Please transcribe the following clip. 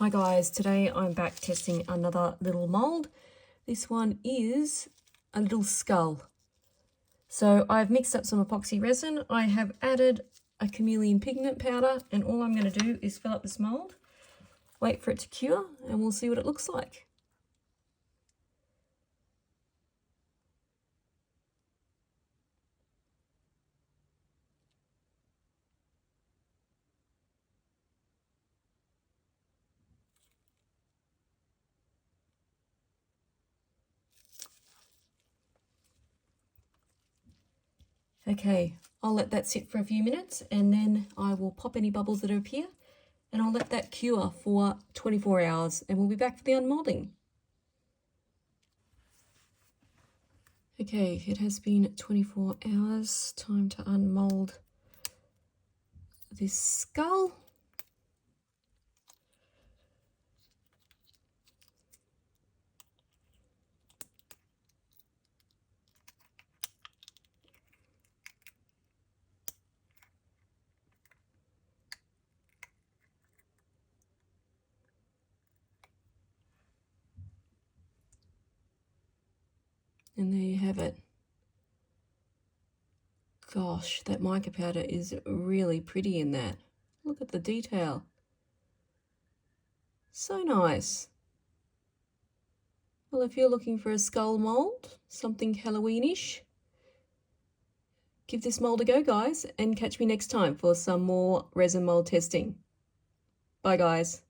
Hi guys, today I'm back testing another little mould. This one is a little skull. So I've mixed up some epoxy resin. I have added a Chameleon pigment powder, and all I'm going to do is fill up this mould, wait for it to cure, and we'll see what it looks like. Okay, I'll let that sit for a few minutes and then I will pop any bubbles that appear and I'll let that cure for 24 hours and we'll be back for the unmoulding. Okay, it has been 24 hours. Time to unmould this skull. And there you have it. Gosh, that mica powder is really pretty in that. Look at the detail. So nice. Well, if you're looking for a skull mould, something Halloweenish, give this mould a go, guys, and catch me next time for some more resin mould testing. Bye, guys.